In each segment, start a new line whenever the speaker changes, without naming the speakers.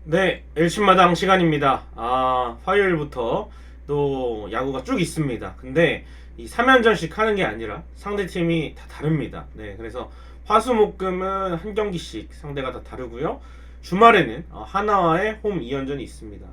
네, 일침마당 시간입니다. 화요일부터 또 야구가 쭉 있습니다. 근데 이 3연전씩 하는 게 아니라 상대팀이 다 다릅니다. 네, 그래서 화수목금은 한 경기씩 상대가 다 다르고요. 주말에는 하나와의 홈 2연전이 있습니다.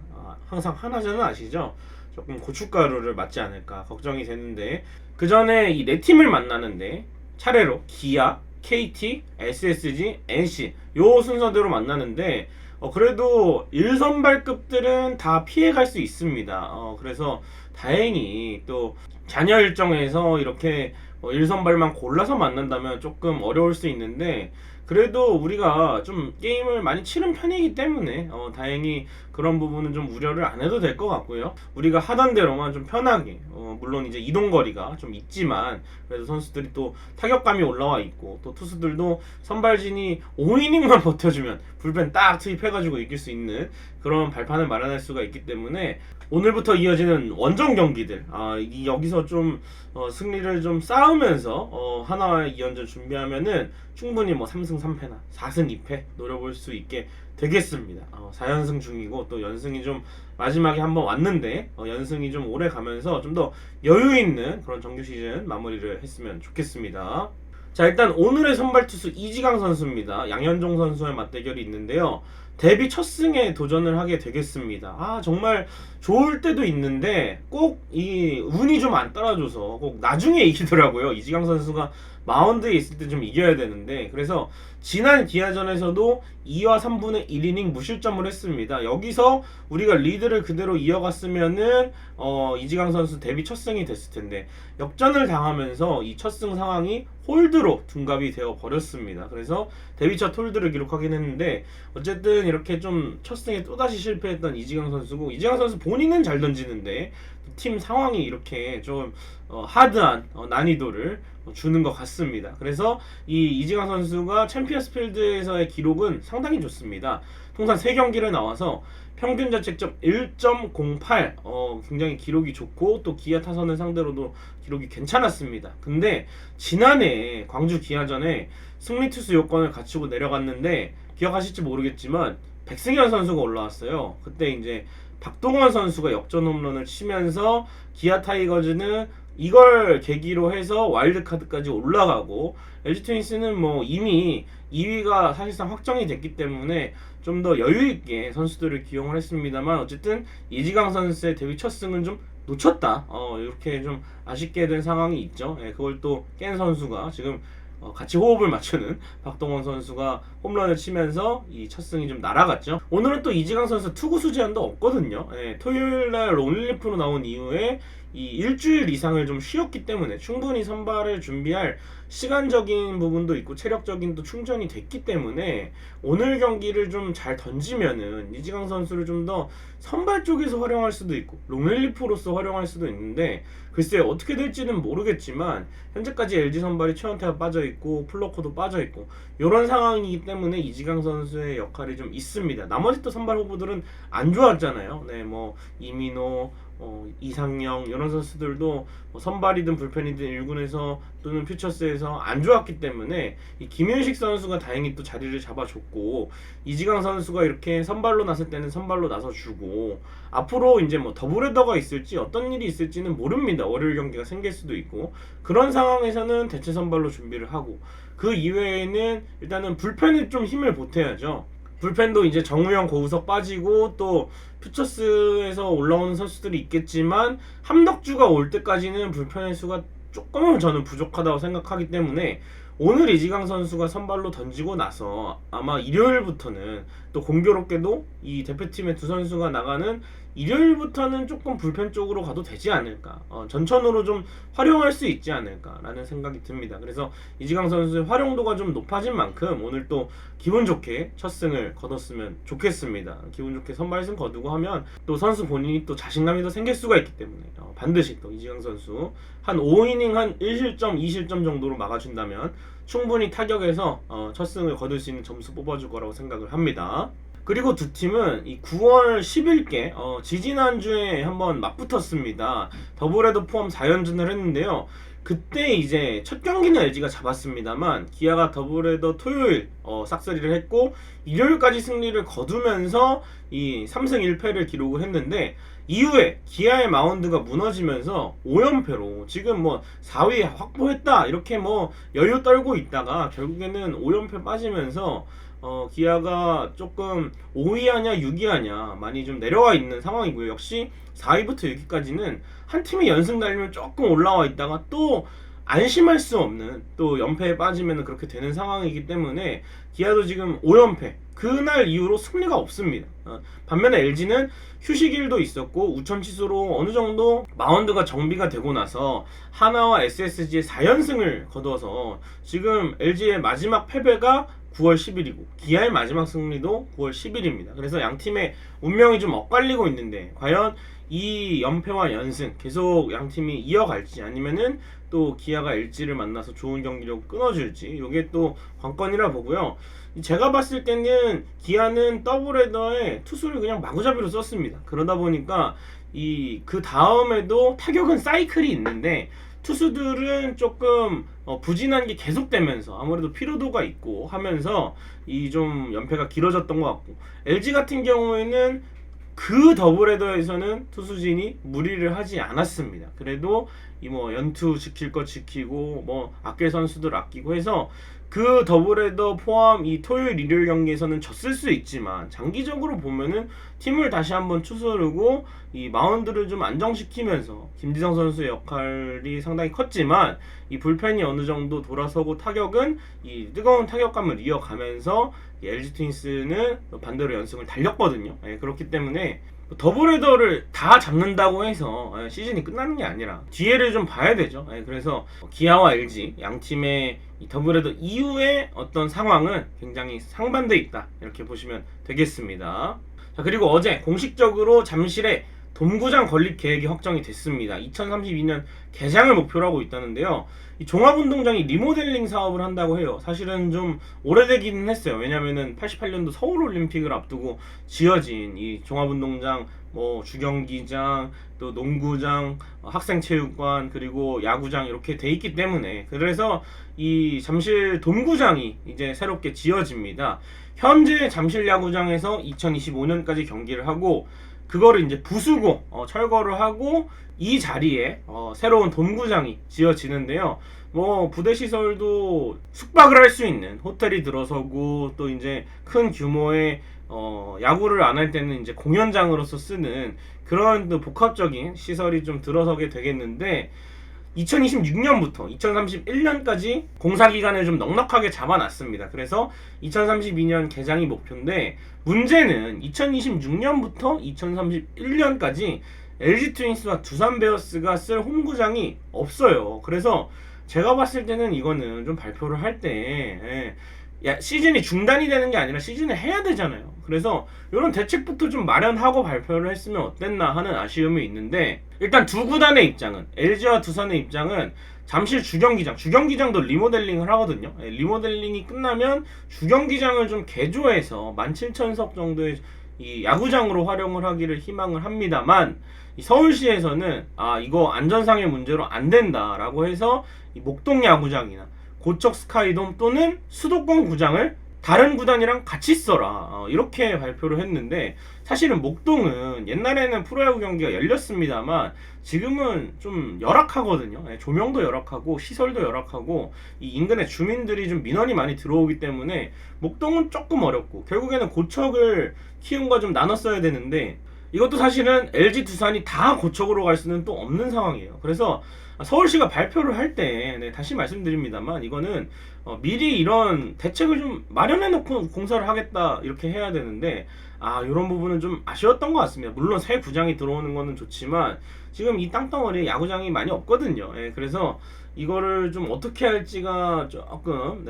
항상 하나전은 아시죠? 조금 고춧가루를 맞지 않을까 걱정이 되는데 그 전에 이 네 팀을 만나는데 차례로 기아, KT, SSG, NC 요 순서대로 만나는데 그래도 1선발급들은 다 피해갈 수 있습니다. 그래서 다행히 또 잔여 일정에서 이렇게 1선발만 골라서 만난다면 조금 어려울 수 있는데 그래도 우리가 좀 게임을 많이 치른 편이기 때문에 다행히 그런 부분은 좀 우려를 안 해도 될 것 같고요. 우리가 하던 대로만 좀 편하게 물론 이제 이동거리가 좀 있지만 그래도 선수들이 또 타격감이 올라와 있고 또 투수들도 선발진이 5이닝만 버텨주면 불펜 딱 투입해가지고 이길 수 있는 그런 발판을 마련할 수가 있기 때문에 오늘부터 이어지는 원정 경기들 여기서 좀 승리를 좀 쌓으면서 하나의 2연전 준비하면은 충분히 뭐 3승 3패나 4승 2패 노려볼 수 있게 되겠습니다. 4연승 중이고 또 연승이 좀 마지막에 한번 왔는데 연승이 좀 오래 가면서 좀 더 여유 있는 그런 정규 시즌 마무리를 했으면 좋겠습니다. 자, 일단 오늘의 선발 투수 이지강 선수입니다. 양현종 선수의 맞대결이 있는데요. 데뷔 첫 승에 도전을 하게 되겠습니다. 정말 좋을 때도 있는데 꼭 이 운이 좀 안 따라줘서 꼭 나중에 이기더라고요. 이지강 선수가 마운드에 있을 때 좀 이겨야 되는데 그래서 지난 기아전에서도 2와 3분의 1이닝 무실점을 했습니다. 여기서 우리가 리드를 그대로 이어갔으면은 이지강 선수 데뷔 첫 승이 됐을 텐데 역전을 당하면서 이 첫 승 상황이 홀드로 둔갑이 되어 버렸습니다. 그래서 데뷔 첫 홀드를 기록하긴 했는데 어쨌든 이렇게 좀 첫 승에 또다시 실패했던 이지강 선수고 이지강 선수 본인은 잘 던지는데 팀 상황이 이렇게 좀 하드한 난이도를 주는 것 같습니다. 그래서 이 이지강 선수가 챔피언스 필드에서의 기록은 상당히 좋습니다. 통산 3경기를 나와서 평균 자책점 1.08 굉장히 기록이 좋고 또 기아 타선을 상대로도 기록이 괜찮았습니다. 근데 지난해 광주 기아전에 승리 투수 요건을 갖추고 내려갔는데 기억하실지 모르겠지만 백승현 선수가 올라왔어요. 그때 이제 박동원 선수가 역전 홈런을 치면서 기아 타이거즈는 이걸 계기로 해서 와일드카드까지 올라가고 LG 트윈스는 뭐 이미 2위가 사실상 확정이 됐기 때문에 좀 더 여유있게 선수들을 기용을 했습니다만 어쨌든 이지강 선수의 데뷔 첫 승은 좀 놓쳤다. 이렇게 좀 아쉽게 된 상황이 있죠. 그걸 또 깬 선수가 지금 같이 호흡을 맞추는 박동원 선수가 홈런을 치면서 이 첫 승이 좀 날아갔죠. 오늘은 또 이지강 선수 투구수 제한도 없거든요. 토요일날 롱리리프로 나온 이후에 이 일주일 이상을 좀 쉬었기 때문에 충분히 선발을 준비할 시간적인 부분도 있고 체력적인 또 충전이 됐기 때문에 오늘 경기를 좀 잘 던지면은 이지강 선수를 좀 더 선발 쪽에서 활용할 수도 있고 롱릴리프로서 활용할 수도 있는데 글쎄 어떻게 될지는 모르겠지만 현재까지 LG 선발이 최원태가 빠져있고 플로코도 빠져있고 이런 상황이기 때문에 이지강 선수의 역할이 좀 있습니다. 나머지 또 선발 후보들은 안 좋았잖아요. 뭐 이민호, 이상영 이런 선수들도 선발이든 불펜이든 1군에서 또는 퓨처스에서 안 좋았기 때문에 이 김윤식 선수가 다행히 또 자리를 잡아줬고 이지강 선수가 이렇게 선발로 나설 때는 선발로 나서주고 앞으로 이제 뭐 더블헤더가 있을지 어떤 일이 있을지는 모릅니다. 월요일 경기가 생길 수도 있고 그런 상황에서는 대체 선발로 준비를 하고 그 이외에는 일단은 불펜에 좀 힘을 보태야죠. 불펜도 이제 정우영, 고우석 빠지고 또 퓨처스에서 올라오는 선수들이 있겠지만 함덕주가 올 때까지는 불펜의 수가 조금은 저는 부족하다고 생각하기 때문에 오늘 이지강 선수가 선발로 던지고 나서 아마 일요일부터는 또 공교롭게도 이 대표팀의 두 선수가 나가는 일요일부터는 조금 불펜 쪽으로 가도 되지 않을까 전천후로 좀 활용할 수 있지 않을까라는 생각이 듭니다. 그래서 이지강 선수의 활용도가 좀 높아진 만큼 오늘 또 기분 좋게 첫 승을 거뒀으면 좋겠습니다. 기분 좋게 선발승 거두고 하면 또 선수 본인이 또 자신감이 더 생길 수가 있기 때문에 반드시 또 이지강 선수 한 5이닝 한 1실점 2실점 정도로 막아준다면 충분히 타격에서 첫 승을 거둘 수 있는 점수 뽑아줄 거라고 생각을 합니다. 그리고 두 팀은 이 9월 10일께 지지난주에 한번 맞붙었습니다. 더블헤더 포함 4연전을 했는데요. 그때 이제 첫 경기는 LG가 잡았습니다만 기아가 더블헤더 토요일 싹쓸이를 했고 일요일까지 승리를 거두면서 이 3승 1패를 기록을 했는데 이후에 기아의 마운드가 무너지면서 5연패로 지금 뭐 4위 확보했다 이렇게 뭐 여유 떨고 있다가 결국에는 5연패 빠지면서 기아가 조금 5위 하냐 6위 하냐 많이 좀 내려와 있는 상황이고요. 역시 4위부터 6위까지는 한 팀이 연승 달리면 조금 올라와 있다가 또 안심할 수 없는 또 연패에 빠지면 그렇게 되는 상황이기 때문에 기아도 지금 5연패 그날 이후로 승리가 없습니다. 반면에 LG는 휴식일도 있었고 우천 취소로 어느 정도 마운드가 정비가 되고 나서 하나와 SSG의 4연승을 거둬서 지금 LG의 마지막 패배가 9월 10일이고 기아의 마지막 승리도 9월 10일입니다. 그래서 양 팀의 운명이 좀 엇갈리고 있는데 과연 이 연패와 연승 계속 양 팀이 이어갈지 아니면은 또 기아가 LG를 만나서 좋은 경기력을 끊어줄지 이게 또 관건이라 보고요. 제가 봤을 때는 기아는 더블헤더에 투수를 그냥 마구잡이로 썼습니다. 그러다 보니까 그 다음에도 타격은 사이클이 있는데 투수들은 조금 부진한 게 계속되면서 아무래도 피로도가 있고 하면서 이 좀 연패가 길어졌던 것 같고 LG 같은 경우에는 그 더블헤더에서는 투수진이 무리를 하지 않았습니다. 그래도 이 뭐 연투 지킬 거 지키고 뭐 아낄 선수들 아끼고 해서 그 더블헤더 포함 이 토요일 일요일 경기에서는 졌을 수 있지만 장기적으로 보면은 팀을 다시 한번 추스르고 이 마운드를 좀 안정시키면서 김지성 선수의 역할이 상당히 컸지만 이 불펜이 어느 정도 돌아서고 타격은 이 뜨거운 타격감을 이어가면서 LG 트윈스는 반대로 연승을 달렸거든요. 그렇기 때문에 더블헤더를 다 잡는다고 해서 시즌이 끝나는 게 아니라 뒤에를 좀 봐야 되죠. 그래서 기아와 LG 양 팀의 이 더블헤더 이후의 어떤 상황은 굉장히 상반돼 있다 이렇게 보시면 되겠습니다. 자, 그리고 어제 공식적으로 잠실에 돔구장 건립 계획이 확정이 됐습니다. 2032년 개장을 목표로 하고 있다는데요. 이 종합운동장이 리모델링 사업을 한다고 해요. 사실은 좀 오래되기는 했어요. 왜냐면은 88년도 서울올림픽을 앞두고 지어진 이 종합운동장, 뭐 주경기장, 또 농구장, 학생체육관, 그리고 야구장 이렇게 돼 있기 때문에 그래서 이 잠실 돔구장이 이제 새롭게 지어집니다. 현재 잠실 야구장에서 2025년까지 경기를 하고 그거를 이제 부수고 철거를 하고 이 자리에 새로운 돔구장이 지어지는데요. 뭐 부대 시설도 숙박을 할 수 있는 호텔이 들어서고 또 이제 큰 규모의 야구를 안 할 때는 이제 공연장으로서 쓰는 그런 또 복합적인 시설이 좀 들어서게 되겠는데 2026년부터 2031년까지 공사 기간을 좀 넉넉하게 잡아놨습니다. 그래서 2032년 개장이 목표인데 문제는 2026년부터 2031년까지 LG 트윈스와 두산 베어스가 쓸 홈구장이 없어요. 그래서 제가 봤을 때는 이거는 좀 발표를 할 때 시즌이 중단이 되는 게 아니라 시즌을 해야 되잖아요. 그래서 이런 대책부터 좀 마련하고 발표를 했으면 어땠나 하는 아쉬움이 있는데 일단 두 구단의 입장은 LG와 두산의 입장은 잠실 주경기장도 리모델링을 하거든요. 리모델링이 끝나면 주경기장을 좀 개조해서 17,000석 정도의 이 야구장으로 활용을 하기를 희망을 합니다만 이 서울시에서는 이거 안전상의 문제로 안 된다라고 해서 이 목동 야구장이나 고척 스카이돔 또는 수도권 구장을 다른 구단이랑 같이 써라 이렇게 발표를 했는데 사실은 목동은 옛날에는 프로야구 경기가 열렸습니다만 지금은 좀 열악하거든요. 조명도 열악하고 시설도 열악하고 이 인근의 주민들이 좀 민원이 많이 들어오기 때문에 목동은 조금 어렵고 결국에는 고척을 키움과 좀 나눴어야 되는데 이것도 사실은 LG 두산이 다 고척으로 갈 수는 또 없는 상황이에요. 그래서 서울시가 발표를 할 때 다시 말씀드립니다만 이거는 미리 이런 대책을 좀 마련해 놓고 공사를 하겠다 이렇게 해야 되는데 이런 부분은 좀 아쉬웠던 것 같습니다. 물론 새 구장이 들어오는 거는 좋지만 지금 이 땅덩어리에 야구장이 많이 없거든요. 그래서 이거를 좀 어떻게 할지가 조금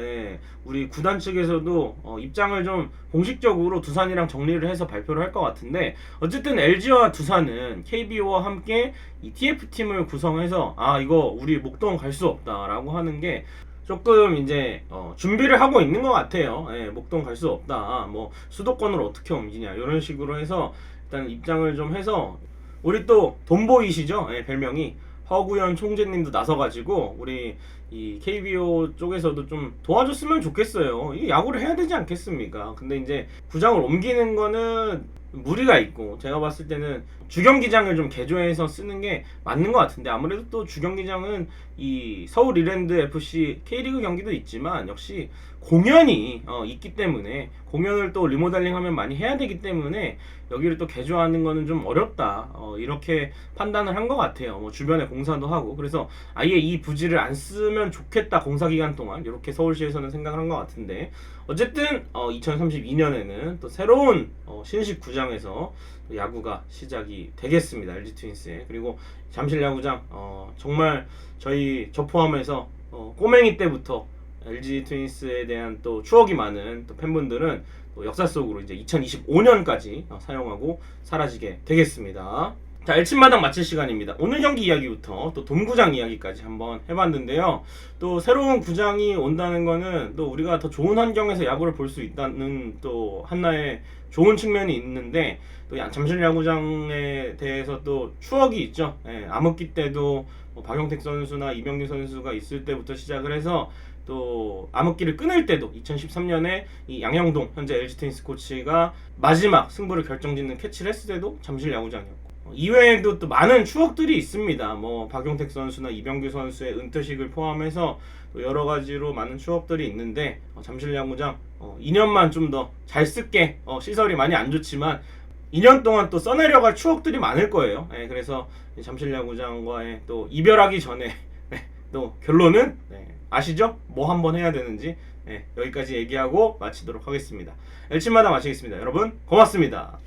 우리 구단 측에서도 입장을 좀 공식적으로 두산이랑 정리를 해서 발표를 할 것 같은데 어쨌든 LG와 두산은 KBO와 함께 이 TF팀을 구성해서 이거 우리 목동 갈 수 없다라고 하는 게 조금 이제 준비를 하고 있는 것 같아요. 목동 갈 수 없다. 뭐 수도권으로 어떻게 옮기냐 이런 식으로 해서 일단 입장을 좀 해서 우리 또 돈보이시죠? 별명이 허구현 총재님도 나서가지고 우리 이 KBO 쪽에서도 좀 도와줬으면 좋겠어요. 이 야구를 해야 되지 않겠습니까? 근데 이제 구장을 옮기는 거는 무리가 있고, 제가 봤을 때는 주경기장을 좀 개조해서 쓰는 게 맞는 것 같은데, 아무래도 또 주경기장은 이 서울 이랜드 FC K리그 경기도 있지만 역시 공연이 있기 때문에, 공연을 또 리모델링하면 많이 해야 되기 때문에 여기를 또 개조하는 거는 좀 어렵다, 이렇게 판단을 한 것 같아요. 뭐 주변에 공사도 하고, 그래서 아예 이 부지를 안 쓰면 좋겠다, 공사 기간 동안, 이렇게 서울시에서는 생각을 한 것 같은데, 어쨌든 2032년에는 또 새로운 신식 구장에서 또 야구가 시작이 되겠습니다. LG 트윈스에. 그리고 잠실 야구장 정말 저 포함해서 꼬맹이 때부터 LG 트윈스에 대한 또 추억이 많은 또 팬분들은 또 역사 속으로 이제 2025년까지 사용하고 사라지게 되겠습니다. 자, 엘침마당 마칠 시간입니다. 오늘 경기 이야기부터 또 돔구장 이야기까지 한번 해봤는데요. 또 새로운 구장이 온다는 거는 또 우리가 더 좋은 환경에서 야구를 볼 수 있다는 또 하나의 좋은 측면이 있는데, 또 잠실 야구장에 대해서 또 추억이 있죠. 암흑기 때도 뭐 박용택 선수나 이병규 선수가 있을 때부터 시작을 해서 또 암흑기를 끊을 때도 2013년에 이 양영동 현재 LG 트윈스 코치가 마지막 승부를 결정짓는 캐치를 했을 때도 잠실 야구장이었고, 이외에도 또 많은 추억들이 있습니다. 뭐 박용택 선수나 이병규 선수의 은퇴식을 포함해서 또 여러 가지로 많은 추억들이 있는데, 잠실 야구장 2년만 좀 더 잘 쓸게. 시설이 많이 안 좋지만 2년 동안 또 써내려갈 추억들이 많을 거예요. 그래서 잠실 야구장과의 또 이별하기 전에 또 결론은 아시죠? 뭐 한번 해야 되는지. 여기까지 얘기하고 마치도록 하겠습니다. 엘침마다 마치겠습니다. 여러분 고맙습니다.